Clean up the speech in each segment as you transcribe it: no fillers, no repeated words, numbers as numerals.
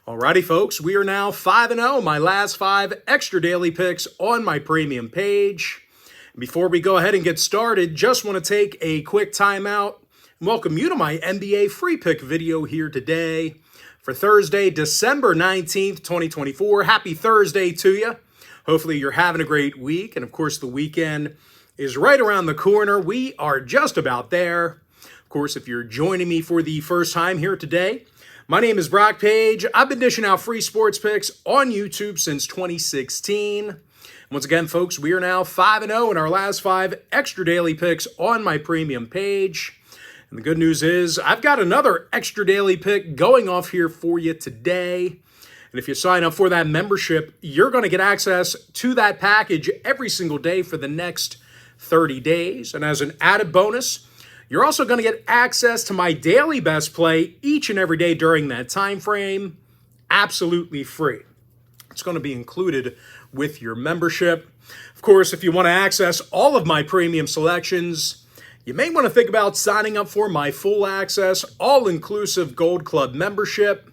Alrighty, folks, we are now 5-0. My last 5 extra daily picks on my premium page. Before we go ahead and get started, just want to take a quick timeout and welcome you to my NBA free pick video here today for Thursday, December 19th, 2024. Happy Thursday to you. Hopefully you're having a great week. And of course, the weekend is right around the corner. We are just about there. Of course, if you're joining me for the first time here today, my name is Brock Page. I've been dishing out free sports picks on YouTube since 2016. Once again, folks, we are now 5-0 in our last 5 extra daily picks on my premium page. And the good news is I've got another extra daily pick going off here for you today. And if you sign up for that membership, you're going to get access to that package every single day for the next 30 days. And as an added bonus, you're also going to get access to my daily best play each and every day during that time frame, absolutely free. It's going to be included with your membership. Of course, if you want to access all of my premium selections, you may want to think about signing up for my full access, all-inclusive Gold Club membership.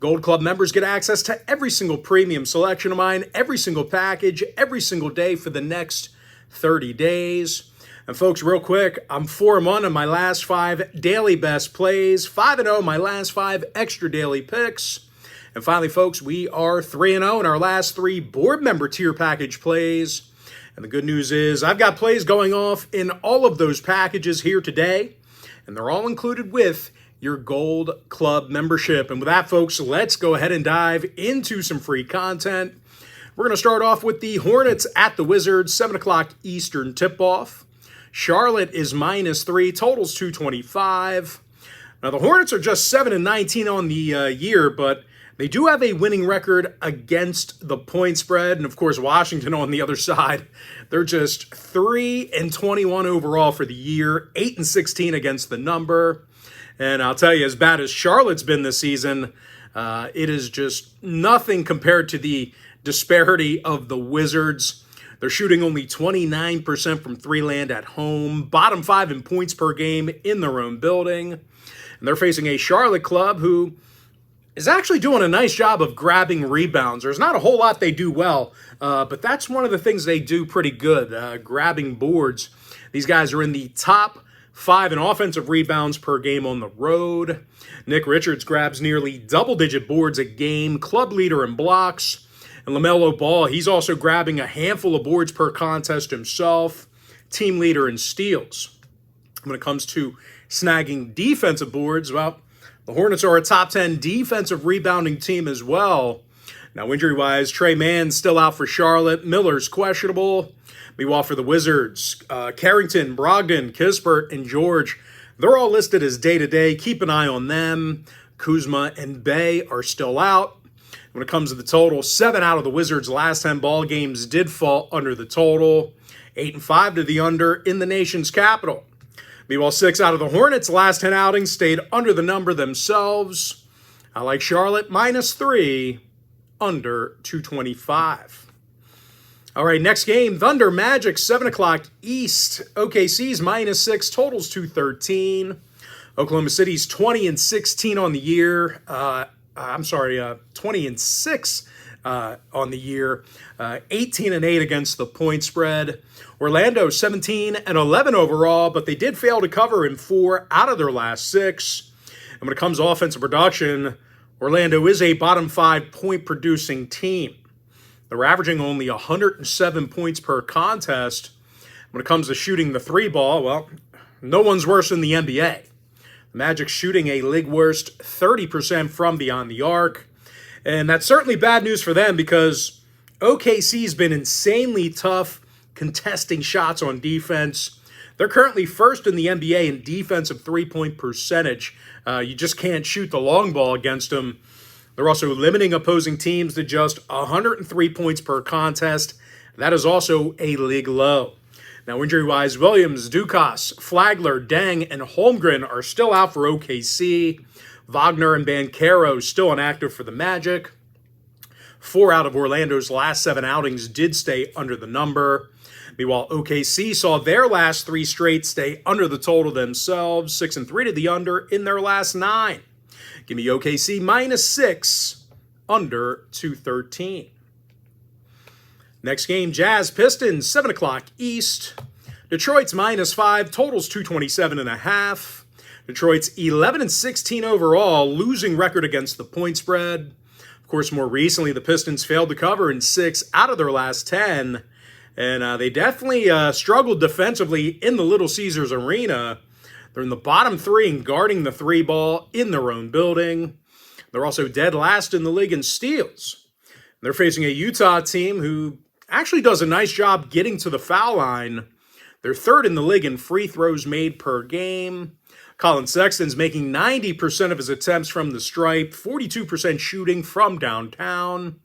Gold Club members get access to every single premium selection of mine, every single package, every single day for the next 30 days. And folks, real quick, I'm 4-1 on my last 5 daily best plays, 5-0 my last 5 extra daily picks. And finally, folks, we are 3-0 in our last 3 board member tier package plays. And the good news is I've got plays going off in all of those packages here today, and they're all included with your Gold Club membership. And with that, folks, let's go ahead and dive into some free content. We're going to start off with the Hornets at the Wizards, 7 o'clock Eastern tip-off. Charlotte is -3, totals 225. Now, the Hornets are just 7-19 on the year, but they do have a winning record against the point spread. And, of course, Washington on the other side, they're just 3-21 overall for the year, 8-16 against the number. And I'll tell you, as bad as Charlotte's been this season, it is just nothing compared to the disparity of the Wizards. They're shooting only 29% from three-land at home, bottom 5 in points per game in their own building. And they're facing a Charlotte club who is actually doing a nice job of grabbing rebounds. There's not a whole lot they do well, but that's one of the things they do pretty good, grabbing boards. These guys are in the top 5 in offensive rebounds per game on the road. Nick Richards grabs nearly double-digit boards a game, club leader in blocks. And LaMelo Ball, he's also grabbing a handful of boards per contest himself, team leader in steals. When it comes to snagging defensive boards, well, the Hornets are a top 10 defensive rebounding team as well. Now, injury-wise, Trey Mann's still out for Charlotte. Miller's questionable. Meanwhile, for the Wizards, Carrington, Brogdon, Kispert, and George, they're all listed as day-to-day. Keep an eye on them. Kuzma and Bey are still out. When it comes to the total, 7 out of the Wizards' last 10 ball games did fall under the total. 8-5 to the under in the nation's capital. Meanwhile, 6 out of the Hornets' last 10 outings stayed under the number themselves. I like Charlotte -3, under 225. All right, next game, Thunder Magic, 7 o'clock East. OKC's -6, totals 213. Oklahoma City's 20-16 on the year. 20-6 on the year, 18-8 against the point spread. Orlando 17-11 overall, but they did fail to cover in 4 out of their last 6. And when it comes to offensive production, Orlando is a bottom 5 point producing team. They're averaging only 107 points per contest. When it comes to shooting the 3 ball, well, no one's worse than the NBA. Magic shooting a league worst 30% from beyond the arc. And that's certainly bad news for them because OKC's been insanely tough contesting shots on defense. They're currently first in the NBA in defensive three-point percentage. You just can't shoot the long ball against them. They're also limiting opposing teams to just 103 points per contest. That is also a league low. Now, injury-wise, Williams, Dukas, Flagler, Deng, and Holmgren are still out for OKC. Wagner and Banchero still inactive for the Magic. 4 out of Orlando's last 7 outings did stay under the number. Meanwhile, OKC saw their last 3 straight stay under the total themselves, 6-3 to the under in their last 9. Give me OKC -6, under 213. Next game, Jazz Pistons, 7 o'clock East. Detroit's -5, totals 227.5. Detroit's 11-16 overall, losing record against the point spread. Of course, more recently, the Pistons failed to cover in 6 out of their last 10. And they definitely struggled defensively in the Little Caesars Arena. They're in the bottom 3 in guarding the 3 ball in their own building. They're also dead last in the league in steals. They're facing a Utah team who actually does a nice job getting to the foul line. They're 3rd in the league in free throws made per game. Colin Sexton's making 90% of his attempts from the stripe, 42% shooting from downtown.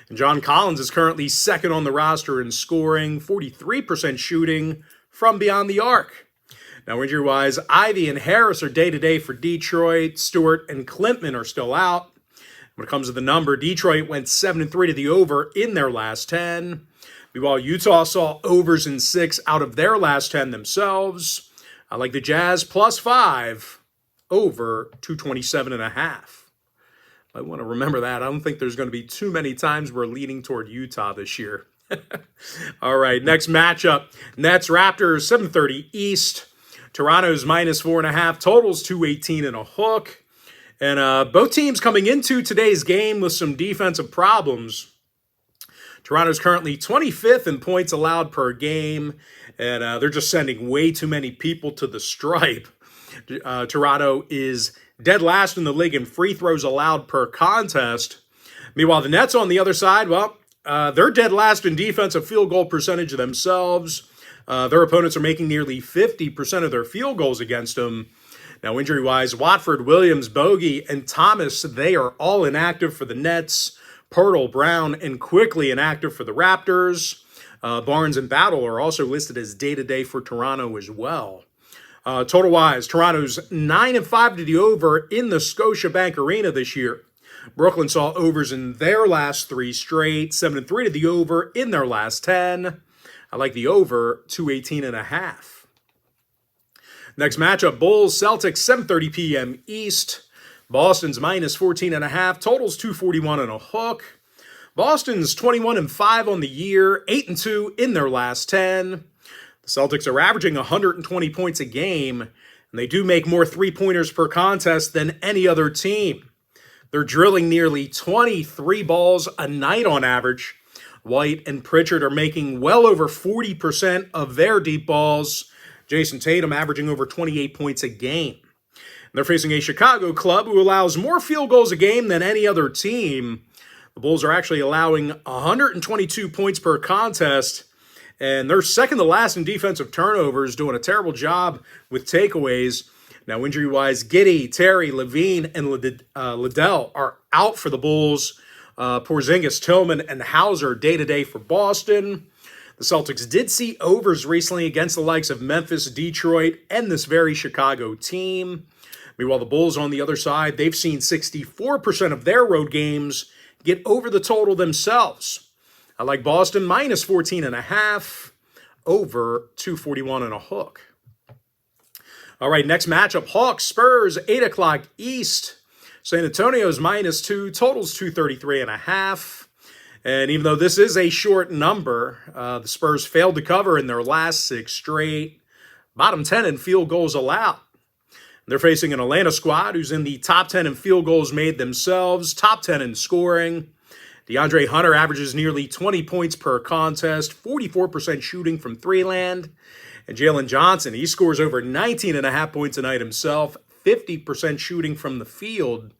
And John Collins is currently 2nd on the roster in scoring, 43% shooting from beyond the arc. Now, injury-wise, Ivy and Harris are day-to-day for Detroit. Stewart and Klintman are still out. When it comes to the number, Detroit went 7-3 to the over in their last 10. Meanwhile, Utah saw overs in 6 out of their last 10 themselves. I like the Jazz +5 over 227.5. I want to remember that. I don't think there's going to be too many times we're leaning toward Utah this year. All right, next matchup. Nets Raptors, 7:30 East. Toronto's -4.5, totals 218 and a hook. And both teams coming into today's game with some defensive problems. Toronto's currently 25th in points allowed per game, and they're just sending way too many people to the stripe. Toronto is dead last in the league in free throws allowed per contest. Meanwhile, the Nets on the other side, well, they're dead last in defensive field goal percentage themselves. Their opponents are making nearly 50% of their field goals against them. Now, injury-wise, Watford, Williams, Bogey, and Thomas, they are all inactive for the Nets. Pirtle, Brown, and Quickly inactive for the Raptors. Barnes and Battle are also listed as day-to-day for Toronto as well. Total-wise, Toronto's 9-5 to the over in the Scotiabank Arena this year. Brooklyn saw overs in their last 3 straight, 7-3 to the over in their last 10. I like the over 218.5. Next matchup, Bulls, Celtics, 7:30 p.m. East. Boston's -14.5, totals 241 and a hook. Boston's 21-5 on the year, 8-2 in their last 10. The Celtics are averaging 120 points a game, and they do make more three-pointers per contest than any other team. They're drilling nearly 23 balls a night on average. White and Pritchard are making well over 40% of their deep balls. Jason Tatum averaging over 28 points a game. They're facing a Chicago club who allows more field goals a game than any other team. The Bulls are actually allowing 122 points per contest, and they're second to last in defensive turnovers, doing a terrible job with takeaways. Now, injury-wise, Giddey, Terry, Levine, and Liddell are out for the Bulls. Porzingis, Tillman, and Hauser day-to-day for Boston. The Celtics did see overs recently against the likes of Memphis, Detroit, and this very Chicago team. Meanwhile, the Bulls on the other side, they've seen 64% of their road games get over the total themselves. I like Boston -14.5, over 241 and a hook. All right, next matchup, Hawks, Spurs, 8 o'clock East. San Antonio's -2, totals 233.5. And even though this is a short number, the Spurs failed to cover in their last 6 straight. Bottom 10 in field goals allowed. They're facing an Atlanta squad who's in the top 10 in field goals made themselves, top 10 in scoring. DeAndre Hunter averages nearly 20 points per contest, 44% shooting from three-land. And Jalen Johnson, he scores over 19.5 points a night himself, 50% shooting from the field.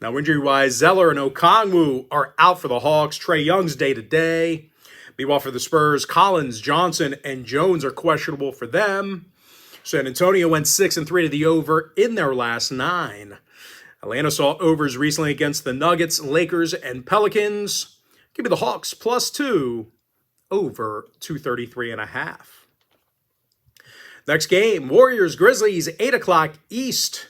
Now, injury-wise, Zeller and Okongwu are out for the Hawks. Trae Young's day-to-day. Meanwhile, for the Spurs, Collins, Johnson, and Jones are questionable for them. San Antonio went 6-3 to the over in their last 9. Atlanta saw overs recently against the Nuggets, Lakers, and Pelicans. Give me the Hawks +2, over 233.5. Next game, Warriors, Grizzlies, 8 o'clock East.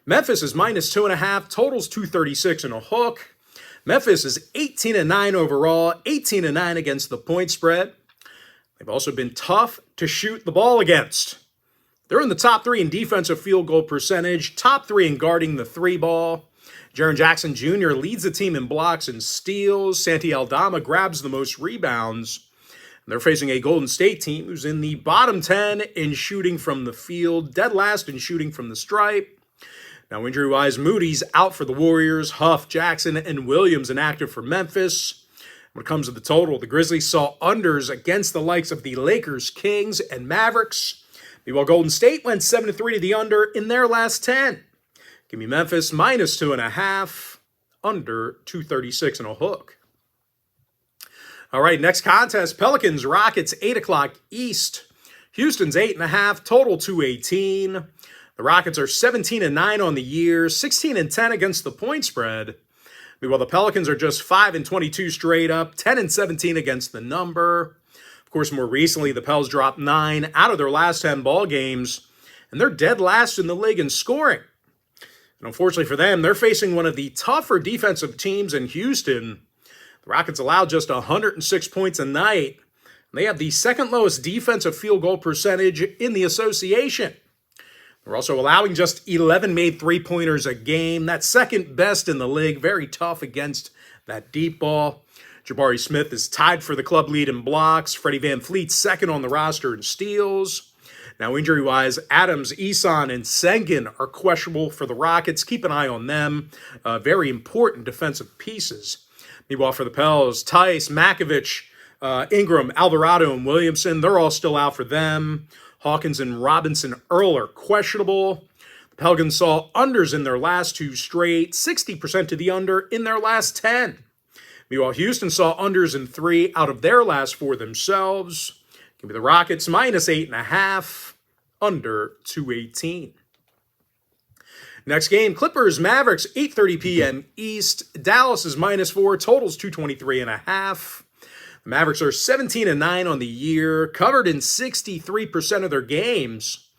Memphis is -2.5, totals 236 and a hook. Memphis is 18-9 overall, 18-9 against the point spread. They've also been tough to shoot the ball against. They're in the top 3 in defensive field goal percentage, top 3 in guarding the 3 ball. Jaren Jackson Jr. leads the team in blocks and steals. Santi Aldama grabs the most rebounds. And they're facing a Golden State team who's in the bottom 10 in shooting from the field, dead last in shooting from the stripe. Now, injury-wise, Moody's out for the Warriors. Huff, Jackson, and Williams inactive for Memphis. When it comes to the total, the Grizzlies saw unders against the likes of the Lakers, Kings, and Mavericks. Meanwhile, Golden State went 7-3 to the under in their last 10. Give me Memphis minus 2.5, under 236 and a hook. All right, next contest, Pelicans, Rockets, 8 o'clock East. Houston's 8.5, total 218. The Rockets are 17-9 on the year, 16-10 against the point spread. Meanwhile, the Pelicans are just 5-22 straight up, 10-17 against the number. Of course, more recently, the Pels dropped 9 out of their last 10 ball games, and they're dead last in the league in scoring. And unfortunately for them, they're facing one of the tougher defensive teams in Houston. The Rockets allow just 106 points a night. They have the second lowest defensive field goal percentage in the association. They're also allowing just 11 made three-pointers a game. That's second best in the league. Very tough against that deep ball. Jabari Smith is tied for the club lead in blocks. Freddie VanVleet's second on the roster in steals. Now, injury-wise, Adams, Eson, and Sengun are questionable for the Rockets. Keep an eye on them. Very important defensive pieces. Meanwhile, for the Pels, Tice, Makovich, Ingram, Alvarado, and Williamson, they're all still out for them. Hawkins and Robinson Earl are questionable. The Pelicans saw unders in their last 2 straight, 60% to the under in their last 10. Meanwhile, Houston saw unders in 3 out of their last 4 themselves. Give me the Rockets minus 8.5, under 218. Next game, Clippers, Mavericks, 8:30 p.m. East. Dallas is minus 4, totals 223.5. The Mavericks are 17-9 on the year, covered in 63% of their games.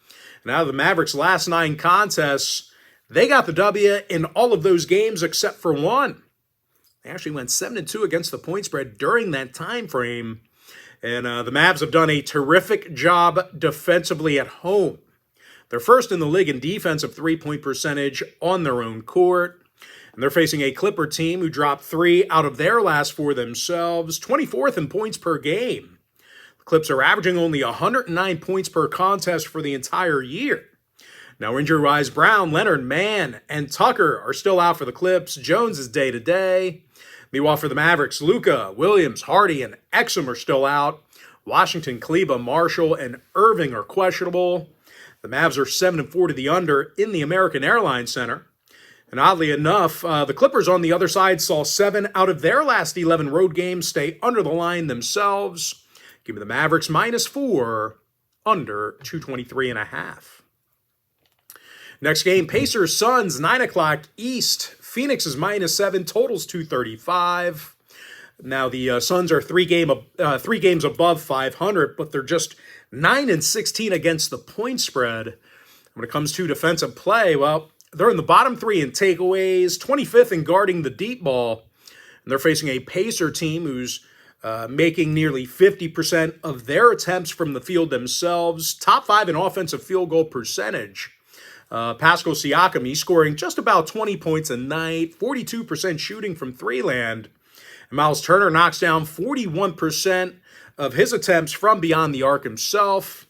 And out of the Mavericks' last 9 contests, they got the W in all of those games except for one. They actually went 7-2 against the point spread during that time frame. And the Mavs have done a terrific job defensively at home. They're first in the league in defensive three-point percentage on their own court. And they're facing a Clipper team who dropped 3 out of their last 4 themselves, 24th in points per game. The Clips are averaging only 109 points per contest for the entire year. Now, injury-wise, Brown, Leonard, Mann, and Tucker are still out for the Clips. Jones is day-to-day. Meanwhile, for the Mavericks, Luka, Williams, Hardy, and Exum are still out. Washington, Kleba, Marshall, and Irving are questionable. The Mavs are 7-4 to the under in the American Airlines Center. And oddly enough, the Clippers on the other side saw 7 out of their last 11 road games stay under the line themselves. Give me the Mavericks minus 4, under 223.5. Next game, Pacers, Suns, 9 o'clock East. Phoenix is minus 7, totals 235. Now, the Suns are 3 games above 500, but they're just 9-16 against the point spread. When it comes to defensive play, well, they're in the bottom 3 in takeaways, 25th in guarding the deep ball, and they're facing a Pacer team who's making nearly 50% of their attempts from the field themselves, top 5 in offensive field goal percentage. Pascal Siakam, he's scoring just about 20 points a night, 42% shooting from 3-land. And Miles Turner knocks down 41% of his attempts from beyond the arc himself.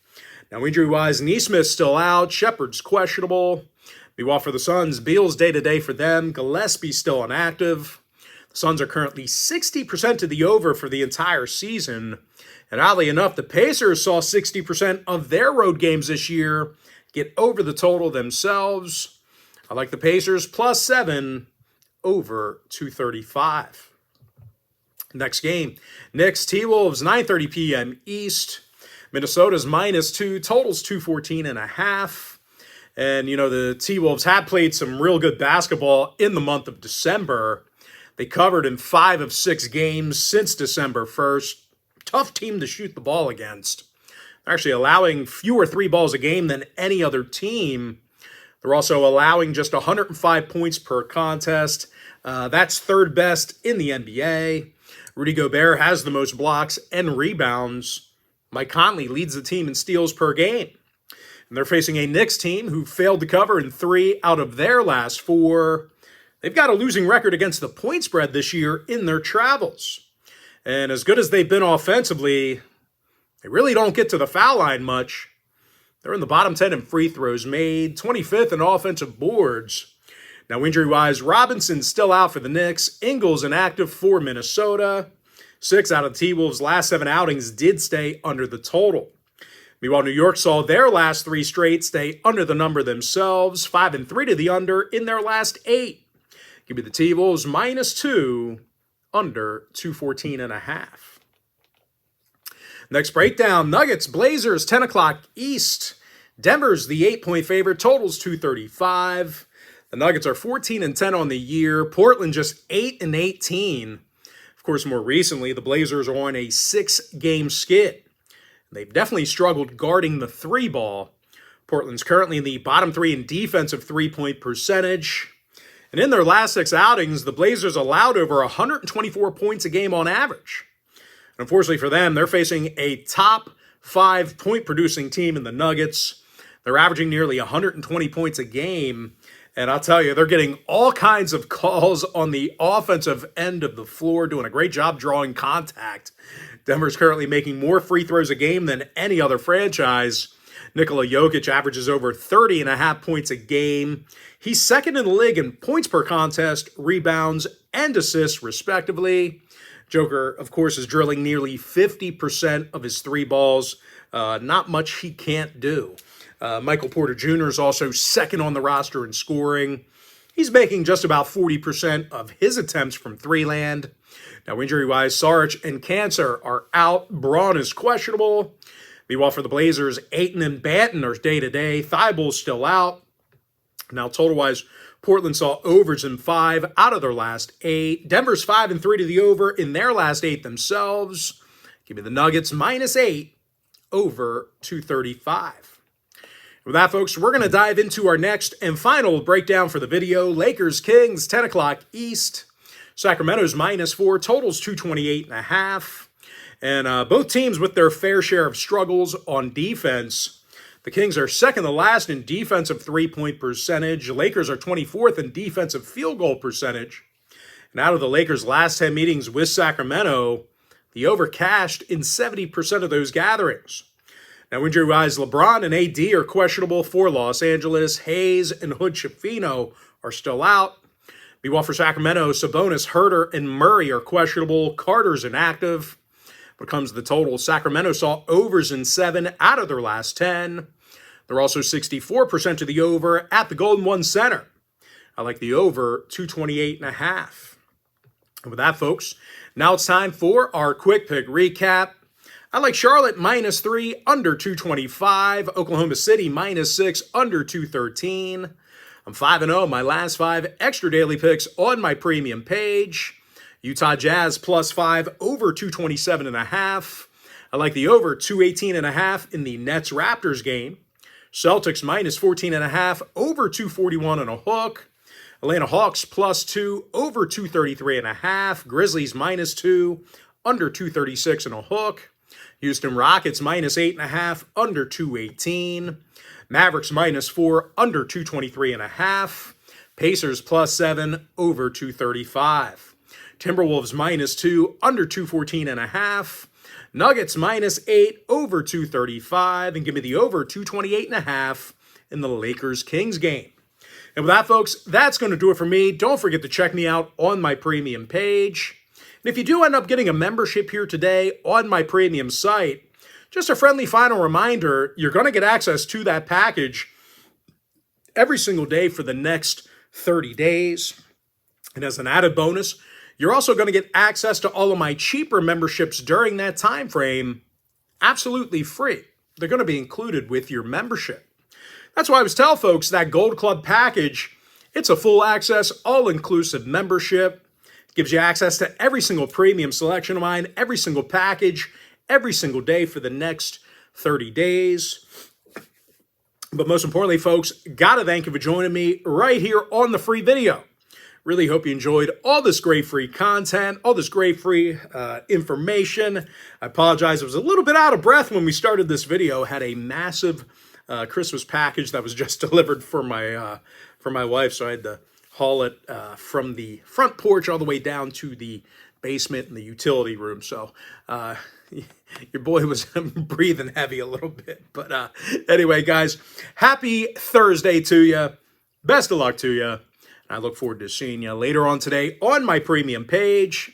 Now, injury-wise, Nesmith's still out. Shepard's questionable. Meanwhile, for the Suns, Beal's day-to-day for them. Gillespie's still inactive. The Suns are currently 60% to the over for the entire season. And oddly enough, the Pacers saw 60% of their road games this year get over the total themselves. I like the Pacers plus 7 over 235. Next game, Knicks, T-Wolves, 9:30 p.m. East. Minnesota's minus 2, totals 214.5. And, you know, the T-Wolves have played some real good basketball in the month of December. They covered in 5 of 6 games since December 1st. Tough team to shoot the ball against. They're actually allowing fewer 3 balls a game than any other team. They're also allowing just 105 points per contest. That's 3rd best in the NBA. Rudy Gobert has the most blocks and rebounds. Mike Conley leads the team in steals per game. And they're facing a Knicks team who failed to cover in 3 out of their last 4. They've got a losing record against the point spread this year in their travels. And as good as they've been offensively, they really don't get to the foul line much. They're in the bottom 10 in free throws made, 25th in offensive boards. Now, injury-wise, Robinson's still out for the Knicks. Ingles inactive for Minnesota. 6 out of the T-Wolves' last 7 outings did stay under the total. Meanwhile, New York saw their last 3 straight stay under the number themselves, 5-3 to the under in their last 8. Give me the T-Wolves -2, under 214.5. Next breakdown, Nuggets, Blazers, 10 o'clock East. Denver's the 8-point favorite, totals 235. The Nuggets are 14-10 on the year. Portland just 8-18. Of course, more recently, the Blazers are on a 6-game skid. They've definitely struggled guarding the 3-ball. Portland's currently in the bottom 3 in defensive 3-point percentage. And in their last 6 outings, the Blazers allowed over 124 points a game on average. And unfortunately for them, they're facing a top 5 point-producing team in the Nuggets. They're averaging nearly 120 points a game. And I'll tell you, they're getting all kinds of calls on the offensive end of the floor, doing a great job drawing contact. Denver's currently making more free throws a game than any other franchise. Nikola Jokic averages over 30.5 points a game. He's second in the league in points per contest, rebounds, and assists, respectively. Joker, of course, is drilling nearly 50% of his 3 balls. Not much he can't do. Michael Porter Jr. is also second on the roster in scoring. He's making just about 40% of his attempts from 3 land. Now, injury-wise, Saric and Cancer are out. Braun is questionable. Meanwhile, for the Blazers, Ayton and Banton are day-to-day. Thibault's still out. Now, total-wise, Portland saw overs in 5 out of their last 8. Denver's 5-3 to the over in their last 8 themselves. Give me the Nuggets -8, over 235. With that, folks, we're going to dive into our next and final breakdown for the video. Lakers, Kings, 10 o'clock East. Sacramento's -4, totals 228.5. And both teams with their fair share of struggles on defense. The Kings are second to last in defensive 3-point percentage. Lakers are 24th in defensive field goal percentage. And out of the Lakers' last 10 meetings with Sacramento, the over cashed in 70% of those gatherings. Now, injury-wise, LeBron and AD are questionable for Los Angeles. Hayes and Hood-Schifino are still out. Meanwhile, for Sacramento, Sabonis, Herter, and Murray are questionable. Carter's inactive. When it comes to the total, Sacramento saw overs in 7 out of their last 10. They're also 64% to the over at the Golden One Center. I like the over 228.5. And with that, folks, now it's time for our quick pick recap. I like Charlotte -3, under 225. Oklahoma City -6, under 213. I'm 5-0, my last 5 extra daily picks on my premium page. Utah Jazz +5, over 227.5. I like the over 218.5 in the Nets Raptors game. Celtics -14.5, over 241 and a hook. Atlanta Hawks +2, over 233.5. Grizzlies -2, under 236 and a hook. Houston Rockets -8.5, under 218. Mavericks -4, under 223.5. Pacers +7, over 235. Timberwolves -2, under 214.5. Nuggets -8, over 235. And give me the over 228.5 in the Lakers-Kings game. And with that, folks, that's going to do it for me. Don't forget to check me out on my premium page. And if you do end up getting a membership here today on my premium site, just a friendly final reminder, you're going to get access to that package every single day for the next 30 days. And as an added bonus, you're also going to get access to all of my cheaper memberships during that time frame, absolutely free. They're going to be included with your membership. That's why I always tell folks that Gold Club package, it's a full access, all-inclusive membership. It gives you access to every single premium selection of mine, every single package, every single day for the next 30 days. But most importantly, folks, gotta thank you for joining me right here on the free video. Really hope you enjoyed all this great free content, all this great free information. I apologize, I was a little bit out of breath when we started this video. I had a massive Christmas package that was just delivered for my wife, so I had to haul it from the front porch all the way down to the basement and the utility room. So your boy was breathing heavy a little bit. But anyway, guys, happy Thursday to you. Best of luck to you. I look forward to seeing you later on today on my premium page.